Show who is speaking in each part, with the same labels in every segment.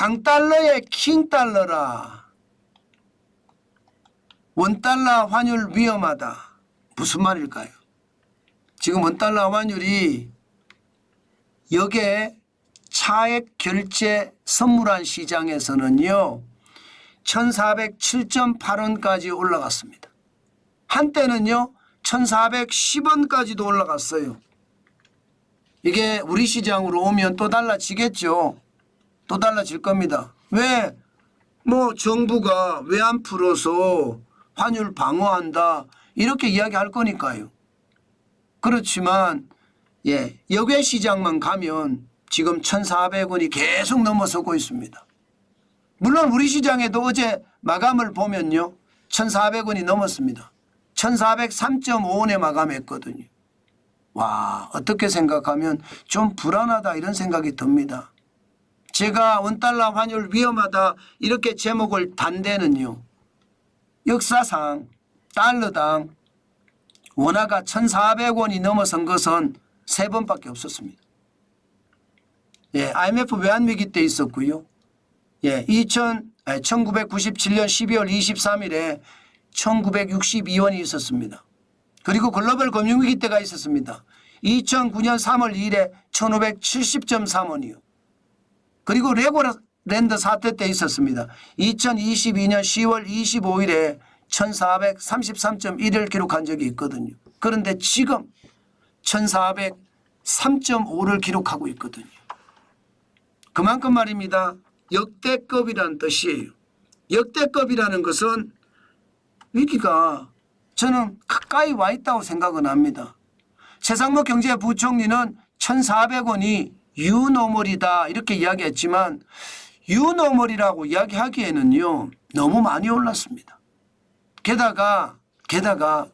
Speaker 1: 강달러의 킹달러라. 원달러 환율 위험하다. 무슨 말일까요? 지금 원달러 환율이 여기에 차액 결제 선물한 시장에서는요 1407.8원까지 올라갔습니다. 한때는요 1410원까지도 올라갔어요. 이게 우리 시장으로 오면 또 달라지겠죠. 또 달라질 겁니다. 왜? 뭐 정부가 왜 안 풀어서 환율 방어한다 이렇게 이야기할 거니까요. 그렇지만 역외 시장만 가면 지금 1,400원이 계속 넘어서고 있습니다. 물론 우리 시장에도 어제 마감을 보면요 1,400원이 넘었습니다. 1,403.5원에 마감했거든요. 와, 어떻게 생각하면 좀 불안하다 이런 생각이 듭니다. 제가 원달러 환율 위험하다 이렇게 제목을 단 데는요 역사상 달러당 원화가 1,400원이 넘어선 것은 3번밖에 없었습니다. IMF 외환위기 때 있었고요. 1997년 12월 23일에 1962원이 있었습니다. 그리고 글로벌 금융위기 때가 있었습니다. 2009년 3월 2일에 1570.3원이요. 그리고 레고랜드 사태 때 있었습니다. 2022년 10월 25일에 1433.1을 기록한 적이 있거든요. 그런데 지금 1403.5를 기록하고 있거든요. 그만큼 말입니다. 역대급이라는 뜻이에요. 역대급이라는 것은 위기가 저는 가까이 와 있다고 생각은 합니다. 최상목 경제부총리는 1,400원이 유노멀이다 이렇게 이야기했지만 유노멀이라고 이야기하기에는요 너무 많이 올랐습니다. 게다가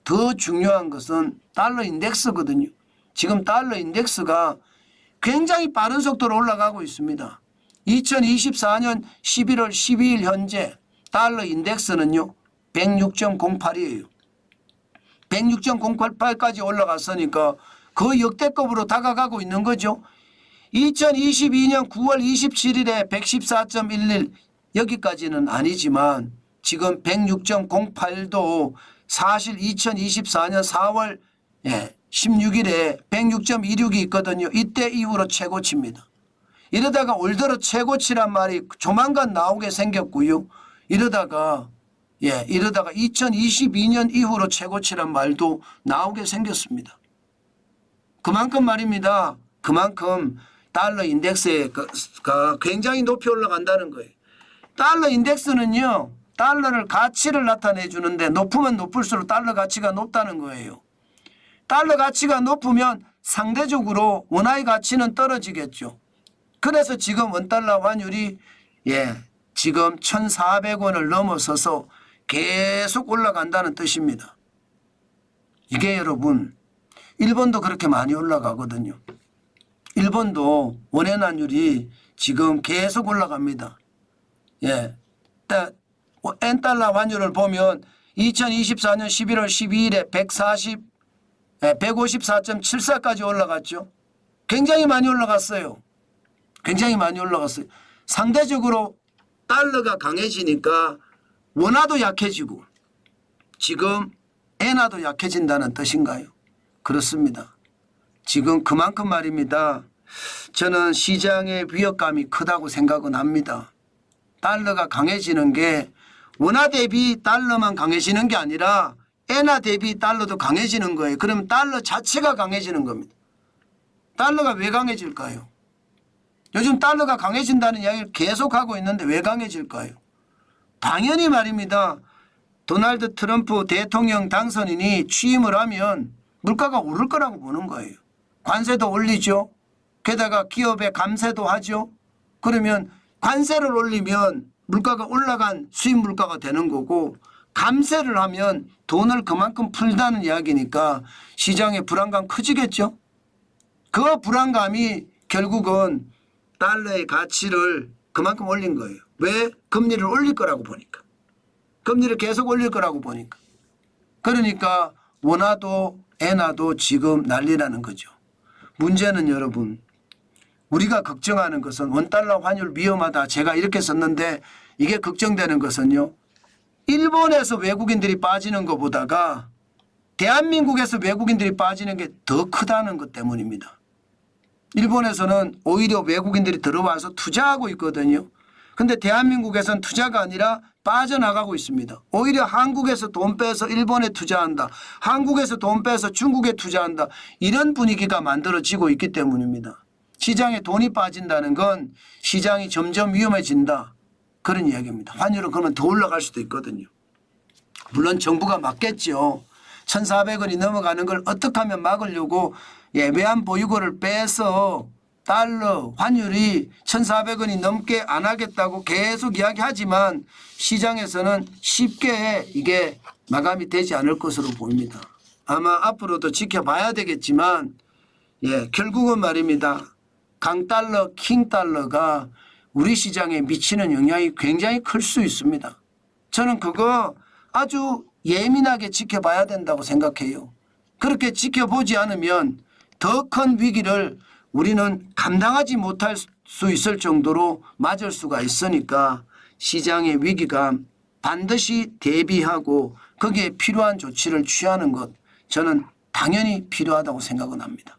Speaker 1: 더 중요한 것은 달러 인덱스거든요. 지금 달러 인덱스가 굉장히 빠른 속도로 올라가고 있습니다. 2024년 11월 12일 현재 달러 인덱스는요 106.08이에요. 106.08까지 올라갔으니까 거의 역대급으로 다가가고 있는 거죠. 2022년 9월 27일에 114.11 여기까지는 아니지만 지금 106.08도 사실 2024년 4월 16일에 106.26이 있거든요. 이때 이후로 최고치입니다. 이러다가 올 들어 최고치란 말이 조만간 나오게 생겼고요. 이러다가 2022년 이후로 최고치란 말도 나오게 생겼습니다. 그만큼 말입니다. 그만큼 달러 인덱스가 굉장히 높이 올라간다는 거예요. 달러 인덱스는요. 달러를 가치를 나타내 주는데 높으면 높을수록 달러 가치가 높다는 거예요. 달러 가치가 높으면 상대적으로 원화의 가치는 떨어지겠죠. 그래서 지금 원달러 환율이 지금 1,400원을 넘어서서 계속 올라간다는 뜻입니다. 이게 여러분 일본도 그렇게 많이 올라가거든요. 일본도 원화환율이 지금 계속 올라갑니다. 엔달러 환율을 보면 2024년 11월 12일에 154.74까지 올라갔죠. 굉장히 많이 올라갔어요. 굉장히 많이 올라갔어요. 상대적으로 달러가 강해지니까 원화도 약해지고 지금 엔화도 약해진다는 뜻인가요? 그렇습니다. 지금 그만큼 말입니다. 저는 시장의 위협감이 크다고 생각은 합니다. 달러가 강해지는 게 원화 대비 달러만 강해지는 게 아니라 엔화 대비 달러도 강해지는 거예요. 그럼 달러 자체가 강해지는 겁니다. 달러가 왜 강해질까요? 요즘 달러가 강해진다는 이야기를 계속하고 있는데 왜 강해질까요? 당연히 말입니다. 도널드 트럼프 대통령 당선인이 취임을 하면 물가가 오를 거라고 보는 거예요. 관세도 올리죠. 게다가 기업에 감세도 하죠. 그러면 관세를 올리면 물가가 올라간 수입 물가가 되는 거고 감세를 하면 돈을 그만큼 풀다는 이야기니까 시장의 불안감 커지겠죠. 그 불안감이 결국은 달러의 가치를 그만큼 올린 거예요. 왜? 금리를 올릴 거라고 보니까. 금리를 계속 올릴 거라고 보니까. 그러니까 원화도 엔화도 지금 난리라는 거죠. 문제는 여러분 우리가 걱정하는 것은 원달러 환율 위험하다. 제가 이렇게 썼는데 이게 걱정되는 것은요. 일본에서 외국인들이 빠지는 것보다가 대한민국에서 외국인들이 빠지는 게 더 크다는 것 때문입니다. 일본에서는 오히려 외국인들이 들어와서 투자하고 있거든요. 그런데 대한민국에서는 투자가 아니라 빠져나가고 있습니다. 오히려 한국에서 돈 빼서 일본에 투자한다. 한국에서 돈 빼서 중국에 투자한다. 이런 분위기가 만들어지고 있기 때문입니다. 시장에 돈이 빠진다는 건 시장이 점점 위험해진다. 그런 이야기입니다. 환율은 그러면 더 올라갈 수도 있거든요. 물론 정부가 막겠죠. 1,400원이 넘어가는 걸 어떻게 하면 막으려고 외환 보유고를 빼서 달러 환율이 1,400원이 넘게 안 하겠다고 계속 이야기하지만 시장에서는 쉽게 이게 마감이 되지 않을 것으로 보입니다. 아마 앞으로도 지켜봐야 되겠지만 결국은 말입니다. 강달러, 킹달러가 우리 시장에 미치는 영향이 굉장히 클 수 있습니다. 저는 그거 아주 예민하게 지켜봐야 된다고 생각해요. 그렇게 지켜보지 않으면 더 큰 위기를 우리는 감당하지 못할 수 있을 정도로 맞을 수가 있으니까 시장의 위기감 반드시 대비하고 거기에 필요한 조치를 취하는 것 저는 당연히 필요하다고 생각은 합니다.